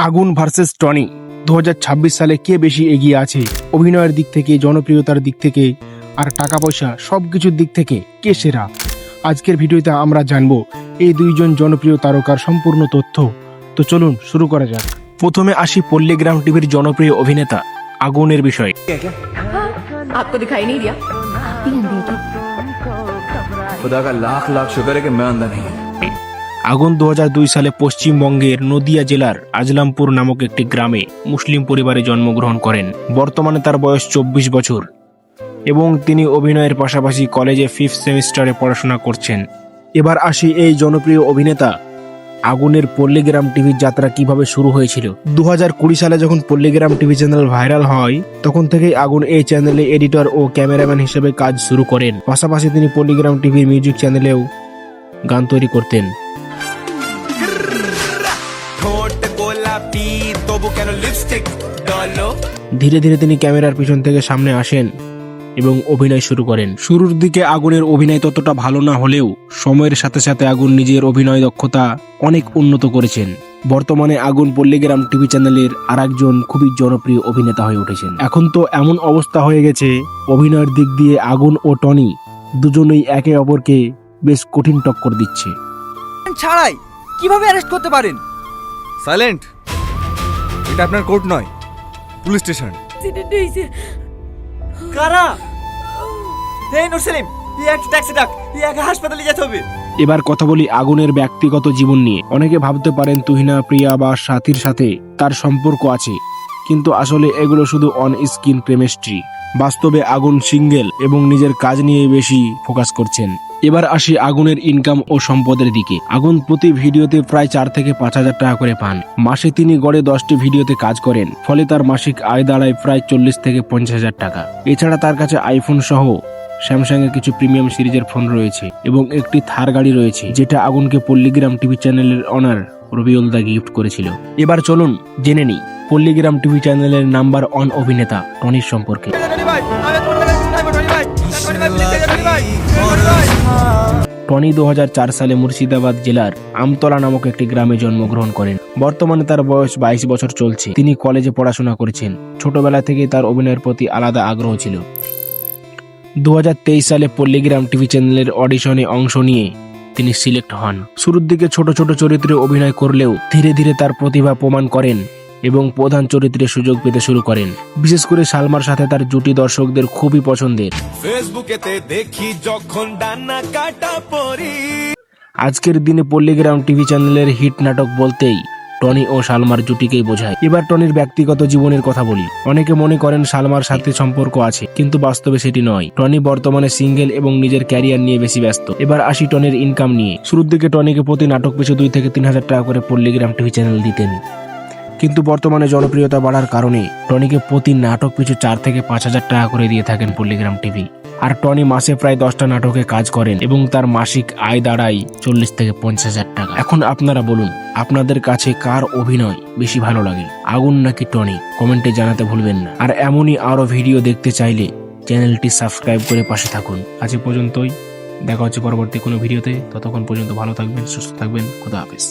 আগুন versus Tony 2026 সালে কে বেশি এগিয়ে আছে অভিনয়ের দিক থেকে, জনপ্রিয়তার দিক থেকে আর টাকা পয়সা সবকিছুর দিক থেকে কে সেরা? আজকের ভিডিওতে আমরা জানবো এই দুইজন জনপ্রিয় তারকার সম্পূর্ণ তথ্য। তো চলুন শুরু করা যাক। প্রথমে আসি পল্লীগ্রাম টিভির জনপ্রিয় অভিনেতা আগুনের বিষয়ে। आपको दिखाई नहीं दिया? खुदा का लाख लाख शुक्र है कि मैं अंधा नहीं हूं। আগুন 2002 সালে পশ্চিমবঙ্গের নদিয়া জেলার আজলামপুর নামক একটি গ্রামে মুসলিম পরিবারে জন্মগ্রহণ করেন। বর্তমানে তার বয়স 24 বছর এবং তিনি অভিনয়ের পাশাপাশি কলেজে 5th সেমিস্টারে পড়াশোনা করছেন। এবার আসি এই জনপ্রিয় অভিনেতা আগুনের পল্লীগ্রাম টিভির যাত্রা কিভাবে শুরু হয়েছিল। 2020 সালে যখন পল্লীগ্রাম টিভি চ্যানেল ভাইরাল হয় তখন থেকেই আগুন এই চ্যানেলে এডিটর ও ক্যামেরাম্যান হিসেবে কাজ শুরু করেন। পাশাপাশি তিনি পল্লীগ্রাম টিভির মিউজিক চ্যানেলেও গান তৈরি করতেন। ধীরে ধীরে তিনি ক্যামেরার পিছন থেকে সামনে আসেন এবং অভিনয় শুরু করেন। শুরুর দিকে আগুনের অভিনয় ততটা ভালো না হলেও সময়ের সাথে সাথে আগুন নিজের অভিনয় দক্ষতা অনেক উন্নত করেছেন। বর্তমানে আগুন পল্লীগ্রাম টিভি চ্যানেলের আরেকজন খুবই জনপ্রিয় অভিনেতা হয়ে উঠেছেন। এখন তো এমন অবস্থা হয়ে গেছে, অভিনয়ের দিক দিয়ে আগুন ও টনি দুজনেই একে অপরকে বেশ কঠিন টক্কর দিচ্ছে। ছাড়াই কিভাবে অ্যারেস্ট করতে পারেন? সাইলেন্ট, এটা আপনার কোর্ট নয়, পুলিশ স্টেশন। কারা? এই নূর সেলিম, একটা ট্যাক্সি ডাক, একে হাসপাতালে যেতে হবে। এবার কথা বলি আগুনের ব্যক্তিগত জীবন নিয়ে। অনেকে ভাবতে পারেন তুহিনা, প্রিয়া বা সাথীর সাথে তার সম্পর্ক আছে, কিন্তু আসলে এগুলো শুধু অন স্ক্রিন কেমিস্ট্রি। বাস্তবে আগুন সিঙ্গেল এবং নিজের কাজ নিয়ে বেশি ফোকাস করছেন। এবার আসি আগুনের ইনকাম ও সম্পদের দিকে। আগুন প্রতি ভিডিওতে প্রায় 4 থেকে 5 হাজার টাকা করে পান। মাসে তিনি গড়ে 10টি ভিডিওতে কাজ করেন, ফলে তার মাসিক আয় দাঁড়ায় প্রায় 40 থেকে 50 হাজার টাকা। এছাড়া তার কাছে আইফোন সহ স্যামসাং এর কিছু প্রিমিয়াম সিরিজের ফোন রয়েছে এবং একটি থার গাড়ি রয়েছে, যেটা আগুনকে পল্লীগ্রাম টিভি চ্যানেলের অনার রবিউল দা গিফট করেছিল। এবার চলুন জেনে নিই পল্লীগ্রাম টিভি চ্যানেলের নাম্বার 1 অভিনেতা টনির সম্পর্কে। টনি 2004 সালে মুর্শিদাবাদ জেলার আমতলা নামক একটি গ্রামে জন্মগ্রহণ করেন। বর্তমানে তার বয়স 22 বছর চলছে। তিনি কলেজে পড়াশোনা করেছেন। ছোটবেলা থেকে তার অভিনয়ের প্রতি আলাদা আগ্রহ ছিল। 2023 সালে পল্লীগ্রাম টিভি চ্যানেলের অডিশনে অংশ নিয়ে তিনি সিলেক্ট হন। শুরুর দিকে ছোট ছোট চরিত্রে অভিনয় করলেও ধীরে ধীরে তার প্রতিভা প্রমাণ করেন এবং প্রধান চরিত্রে সুযোগ পেতে শুরু করেন। বিশেষ করে সালমার সাথে তার জুটি দর্শকদের খুবই পছন্দের। ফেসবুকেতে দেখি যখন ডানা কাটা পরি। আজকের দিনে পল্লীগ্রাম টিভি চ্যানেলের হিট নাটক বলতেই টনি ও সালমার জুটিকেই বোঝায়। এবার টনির ব্যক্তিগত জীবনের কথা বলি। অনেকে মনে করেন সালমার সাথে সম্পর্ক আছে, কিন্তু বাস্তবে সেটি নয়। টনি বর্তমানে সিঙ্গেল এবং নিজের ক্যারিয়ার নিয়ে বেশি ব্যস্ত। এবার আসি টনির ইনকাম নিয়ে। শুরুর দিকে টনিকে প্রতি নাটক পিছু 2 থেকে 3 হাজার টাকা করে পল্লীগ্রাম টিভি চ্যানেল দিতেন, কিন্তু বর্তমানে জনপ্রিয়তা বাড়ার কারণে টনিকে প্রতি নাটক পিছু 4 থেকে 5 হাজার টাকা করে দিয়ে থাকেন পল্লীগ্রাম টিভি। আর টনি মাসে প্রায় 10টা নাটকে কাজ করেন এবং তার মাসিক আয় দাঁড়ায় 40 থেকে 50 হাজার টাকা। এখন আপনারা বলুন, আপনাদের কাছে কার অভিনয় বেশি ভালো লাগে, আগুন নাকি টনি? কমেন্টে জানাতে ভুলবেন না। আর এমনই আরো ভিডিও দেখতে চাইলে চ্যানেলটি সাবস্ক্রাইব করে পাশে থাকুন। আজ পর্যন্তই, দেখা হচ্ছে পরবর্তী কোনো ভিডিওতে। ততক্ষণ পর্যন্ত ভালো থাকবেন, সুস্থ থাকবেন। খোদা হাফেজ।